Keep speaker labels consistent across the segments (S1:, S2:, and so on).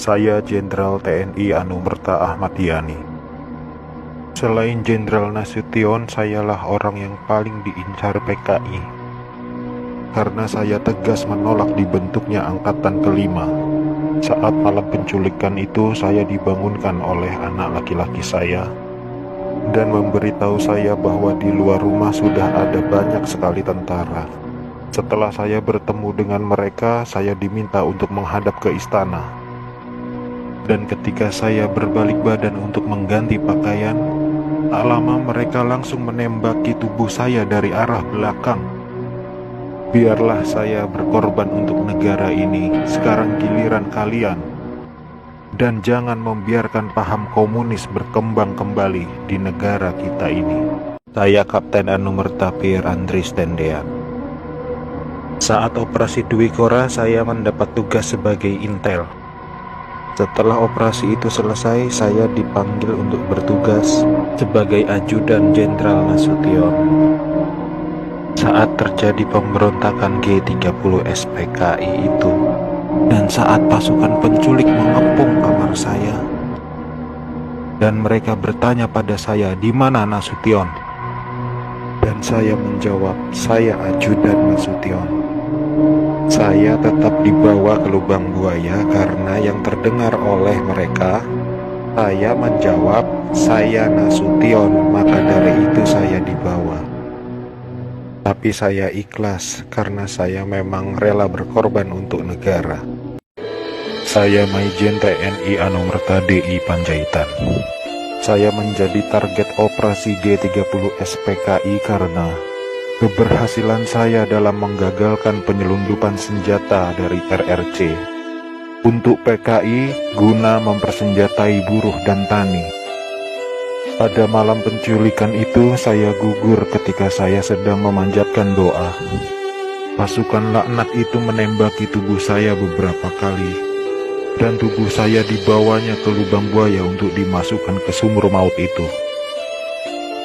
S1: Saya Jenderal TNI Anumerta Ahmad Yani. Selain Jenderal Nasution, sayalah orang yang paling diincar PKI. Karena saya tegas menolak dibentuknya Angkatan Kelima. Saat malam penculikan itu, saya dibangunkan oleh anak laki-laki saya dan memberitahu saya bahwa di luar rumah sudah ada banyak sekali tentara. Setelah saya bertemu dengan mereka, saya diminta untuk menghadap ke istana. Dan ketika saya berbalik badan untuk mengganti pakaian, tak lama mereka langsung menembaki tubuh saya dari arah belakang. Biarlah saya berkorban untuk negara ini, sekarang giliran kalian. Dan jangan membiarkan paham komunis berkembang kembali di negara kita ini. Saya Kapten Anumerta Pierre Andries Tendean. Saat operasi Dwi Kora, saya mendapat tugas sebagai intel. Setelah operasi itu selesai, saya dipanggil untuk bertugas sebagai ajudan Jenderal Nasution. Saat terjadi pemberontakan G30 SPKI itu, dan saat pasukan penculik mengepung kamar saya, dan mereka bertanya pada saya, "Di mana Nasution?" Dan saya menjawab, "Saya ajudan Nasution." Saya tetap dibawa ke lubang buaya karena yang terdengar oleh mereka, saya menjawab, "Saya Nasution," maka dari itu saya dibawa. Tapi saya ikhlas karena saya memang rela berkorban untuk negara. Saya Maijen TNI Anumerta DI Panjaitan. Saya menjadi target operasi G30 SPKI karena keberhasilan saya dalam menggagalkan penyelundupan senjata dari RRC untuk PKI guna mempersenjatai buruh dan tani. Pada malam penculikan itu, saya gugur ketika saya sedang memanjatkan doa. Pasukan laknat itu menembaki tubuh saya beberapa kali, dan tubuh saya dibawanya ke lubang buaya untuk dimasukkan ke sumur maut itu.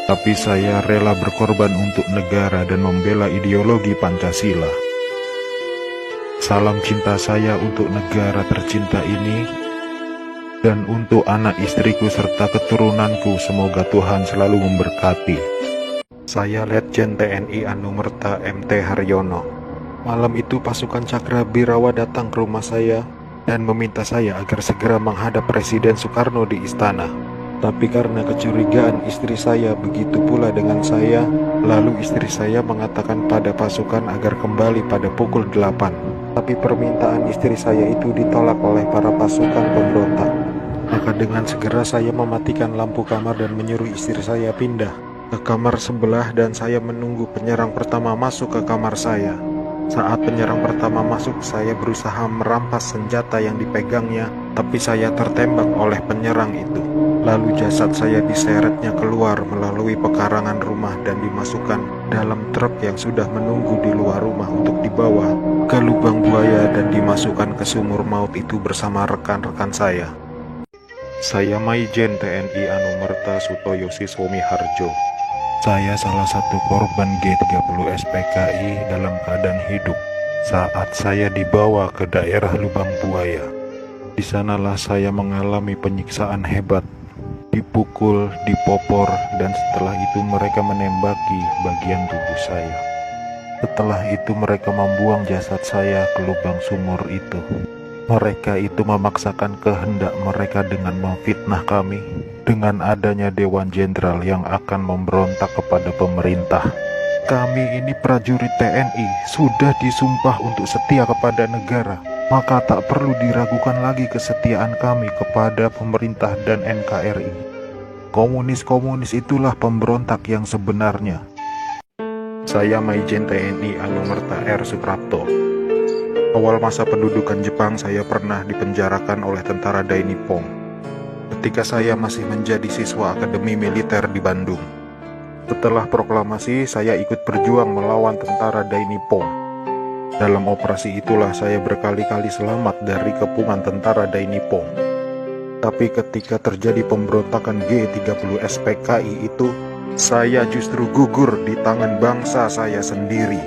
S1: Tapi saya rela berkorban untuk negara dan membela ideologi Pancasila. Salam cinta saya untuk negara tercinta ini, dan untuk anak istriku serta keturunanku, semoga Tuhan selalu memberkati. Saya Letjen TNI Anumerta MT Haryono. Malam itu pasukan Cakrabirawa datang ke rumah saya dan meminta saya agar segera menghadap Presiden Soekarno di istana. Tapi karena kecurigaan istri saya begitu pula dengan saya, lalu istri saya mengatakan pada pasukan agar kembali pada pukul 8. Tapi permintaan istri saya itu ditolak oleh para pasukan pemberontak. Maka dengan segera saya mematikan lampu kamar dan menyuruh istri saya pindah ke kamar sebelah, dan saya menunggu penyerang pertama masuk ke kamar saya. Saat penyerang pertama masuk, saya berusaha merampas senjata yang dipegangnya, tapi saya tertembak oleh penyerang itu. Lalu jasad saya diseretnya keluar melalui pekarangan rumah dan dimasukkan dalam truk yang sudah menunggu di luar rumah untuk dibawa ke lubang buaya dan dimasukkan ke sumur maut itu bersama rekan-rekan saya. Saya Maijen TNI Anumerta Sutoyo Siswomi Harjo. Saya salah satu korban G30 SPKI dalam keadaan hidup saat saya dibawa ke daerah lubang buaya. Di sanalah saya mengalami penyiksaan hebat, dipukul, dipopor, dan setelah itu mereka menembaki bagian tubuh saya. Setelah itu mereka membuang jasad saya ke lubang sumur itu. Mereka itu memaksakan kehendak mereka dengan memfitnah kami dengan adanya Dewan Jenderal yang akan memberontak kepada pemerintah. Kami ini prajurit TNI, sudah disumpah untuk setia kepada negara, maka tak perlu diragukan lagi kesetiaan kami kepada pemerintah dan NKRI. Komunis-komunis itulah pemberontak yang sebenarnya. Saya Maijen TNI Anumerta R. Suprapto. Awal masa pendudukan Jepang, saya pernah dipenjarakan oleh tentara Dai Nippon ketika saya masih menjadi siswa Akademi Militer di Bandung. Setelah proklamasi, saya ikut berjuang melawan tentara Dai Nippon. Dalam operasi itulah saya berkali-kali selamat dari kepungan tentara Dai Nippon. Tapi ketika terjadi pemberontakan G30 SPKI itu, saya justru gugur di tangan bangsa saya sendiri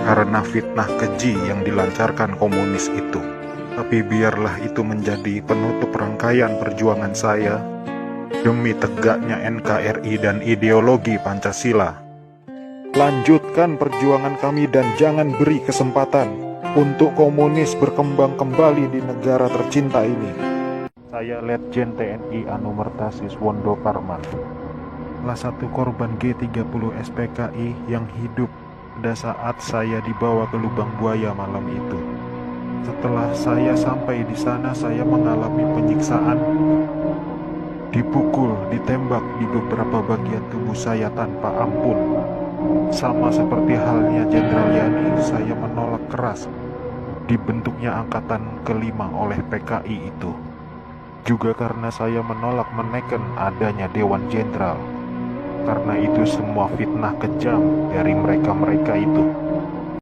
S1: karena fitnah keji yang dilancarkan komunis itu. Tapi biarlah itu menjadi penutup rangkaian perjuangan saya demi tegaknya NKRI dan ideologi Pancasila. Lanjutkan perjuangan kami dan jangan beri kesempatan untuk komunis berkembang kembali di negara tercinta ini. Saya Letjen TNI Anumerta Siswondo Parman, salah satu korban G30 SPKI yang hidup pada saat saya dibawa ke lubang buaya malam itu. Setelah saya sampai di sana, saya mengalami penyiksaan, dipukul, ditembak di beberapa bagian tubuh saya tanpa ampun. Sama seperti halnya Jenderal Yani, saya menolak keras dibentuknya angkatan kelima oleh PKI itu. Juga karena saya menolak menekan adanya Dewan Jenderal. Karena itu semua fitnah kejam dari mereka-mereka itu.